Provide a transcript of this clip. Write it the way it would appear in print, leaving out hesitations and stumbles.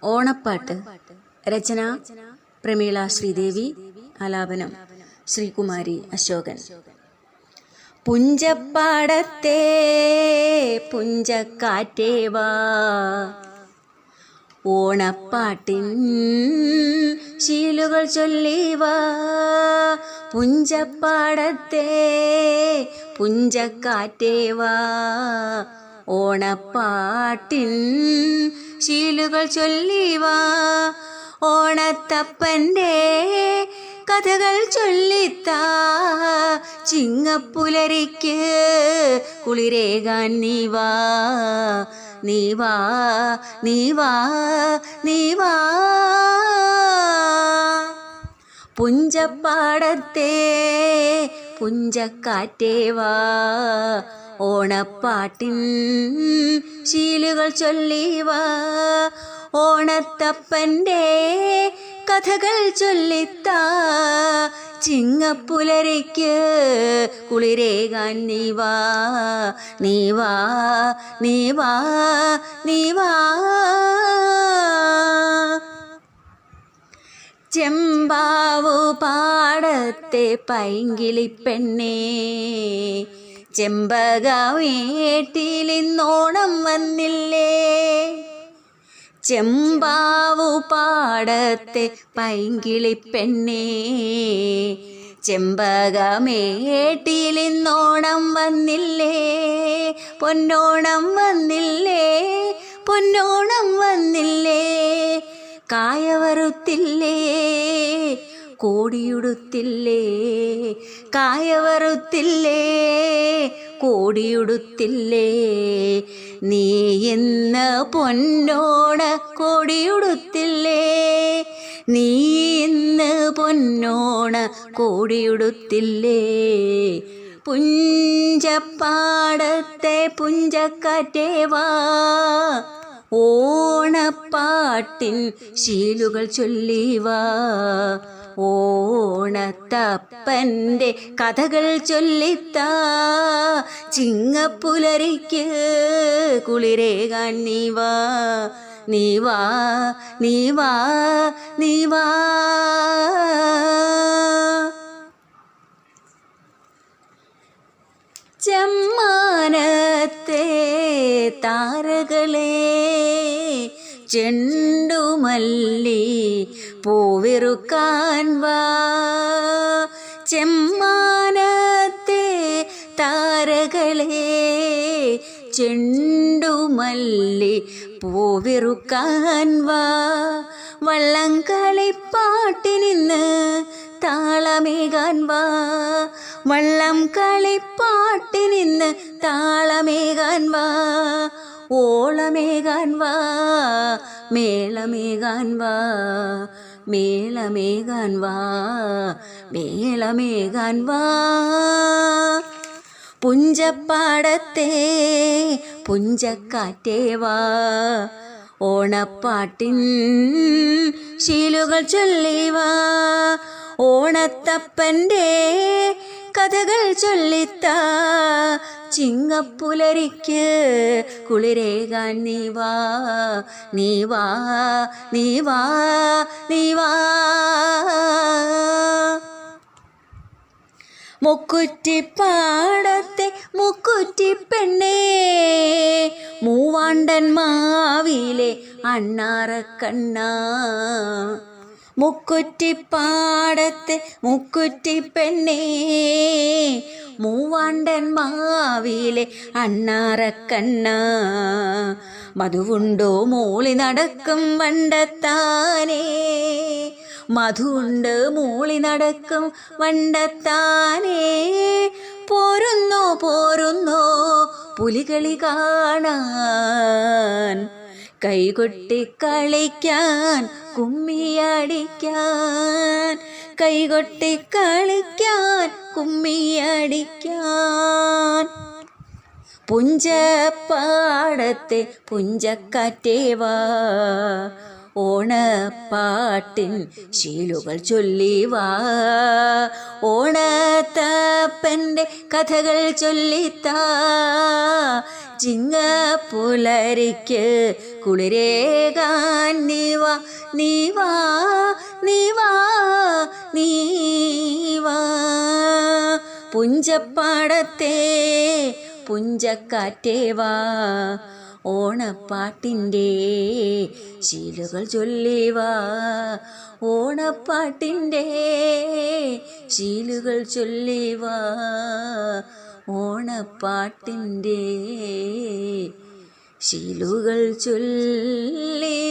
ഓണപ്പാട്ട്. രചന പ്രമീള ശ്രീദേവി. ആലാപനം ശ്രീകുമാരി അശോകൻ. പുഞ്ചപ്പാടത്തെ പുഞ്ചക്കാറ്റേവാ, ഓണപ്പാട്ടിൻ ശീലുകൾ ചൊല്ലിവാ. പുഞ്ചപ്പാടത്തെ പുഞ്ചക്കാറ്റേവാ, ഓണപ്പാട്ടിൻ ശീലുകൾ ചൊല്ലിവാ. ഓണത്തപ്പൻ്റെ കഥകൾ ചൊല്ലിത്താ, ചിങ്ങപ്പുലരിക്ക് കുളിരേകാൻ നീവാ. നീവാ നീവാ നീവാ. പുഞ്ചപ്പാടത്തെ പുഞ്ചക്കാറ്റേവാ, ഓണപ്പാട്ടിൻ ശീലുകൾ ചൊല്ലിവാ. ഓണത്തപ്പൻ്റെ കഥകൾ ചൊല്ലിത്താ, ചിങ്ങപ്പുലരിക്ക് കുളിരേകാൻ നീവാ. നീവാ നീവാ നീവാ. ചെമ്പാവു പാടത്തെ പൈങ്കിളിപ്പെണ്ണേ, ചെമ്പകമേട്ടിലിന്നോണം വന്നില്ലേ. ചെമ്പാവു പാടത്തെ പൈങ്കിളിപ്പെണ്ണേ, ചെമ്പകമേട്ടിലിന്നോണം വന്നില്ലേ. പൊന്നോണം വന്നില്ലേ, പൊന്നോണം വന്നില്ലേ. കായവറുത്തില്ലേ, കോടിയുടുത്തില്ലേ. കായവറുത്തില്ലേ, കോടിയുടുത്തില്ലേ. നീ ഇന്ന് പൊന്നോണ കോടിയുടുത്തില്ലേ. നീ ഇന്ന് പൊന്നോണ കോടിയുടുത്തില്ലേ. പുഞ്ചപ്പാടത്തെ പുഞ്ചക്കാറ്റേവാ, ഓണപ്പാട്ടിൻ ശീലുകൾ ചൊല്ലിവാ. ഓണത്തപ്പൻ്റെ കഥകൾ ചൊല്ലിത്താ, ചിങ്ങപ്പുലരിക്ക് കുളിരേകാൻ നീവാ. നീവാ നീവാ നീവാ. ചെമ്മാനത്തെ താരകളെ, ചെണ്ടുമല്ലി പൂവിറുക്കാൻ വാ. ചെമ്മാനത്തെ താരകളെ, ചെണ്ടുമല്ലി പൂവിറുക്കാൻ വാ. വള്ളംകളിപ്പാട്ടിനിന്ന് താളമേകാൻ വാ. വള്ളം കളിപ്പാട്ടിനിന്ന് താളമേകാൻ വാ. ഓളമേകാൻ വാ, മേളമേകാൻ വാ. മേളമേകാൻ വാ, മേളമേകാൻ വാ. പുഞ്ചപ്പാടത്തെ പുഞ്ചക്കാറ്റേവാ, ഓണപ്പാട്ടിൻ ശീലുകൾ ചൊല്ലിവാ. ഓണത്തപ്പൻ്റെ കഥകൾ ചൊല്ലിത്താ, ചിങ്ങപ്പുലരിക്ക് കുളിരേകാൻ നീവാ. നീവാ നീവാ നീവാ. മുക്കുറ്റിപ്പാടത്തെ മുക്കുറ്റിപ്പെണ്ണേ, മൂവാണ്ടൻ മാവിലെ അണ്ണാറക്കണ്ണ. മുക്കുറ്റിപ്പാടത്തെ മുക്കുറ്റിപ്പെണ്ണേ, മൂവാണ്ടൻ മാവിലെ അണ്ണാറക്കണ്ണ. മധുവുണ്ടോ മൂളി നടക്കും വണ്ടത്താനേ, മധുണ്ട് മൂളി നടക്കും വണ്ടത്താനേ. പോരുന്നോ പോരുന്നോ പുലികളി കാണാൻ, കൈകൊട്ടി കളിക്കാൻ കുമ്മിയടിക്കാൻ. കൈകൊട്ടി കളിക്കാൻ കുമ്മിയടിക്കാൻ. പുഞ്ചപ്പാടത്തെ പുഞ്ചക്കാറ്റേവാ, ഓണപ്പാട്ടിൻ ശീലുകൾ ചൊല്ലിവാ. ഓണത്തപ്പൻ്റെ കഥകൾ ചൊല്ലിത്താ, ചിങ്ങപ്പുലരിക്ക് കുളിരേകാൻ നീവാ നീവാ നീവാ നീവാ. പുഞ്ചപ്പാടത്തെ പുഞ്ചക്കാറ്റേവാ, ഓണപ്പാട്ടിൻ്റെ ശീലുകൾ ചൊല്ലിവാ, ഓണപ്പാട്ടിൻ്റെ ശീലുകൾ ചൊല്ലിവാ, ഓണപ്പാട്ടിൻ്റെ ശീലുകൾ ചൊല്ലിവാ.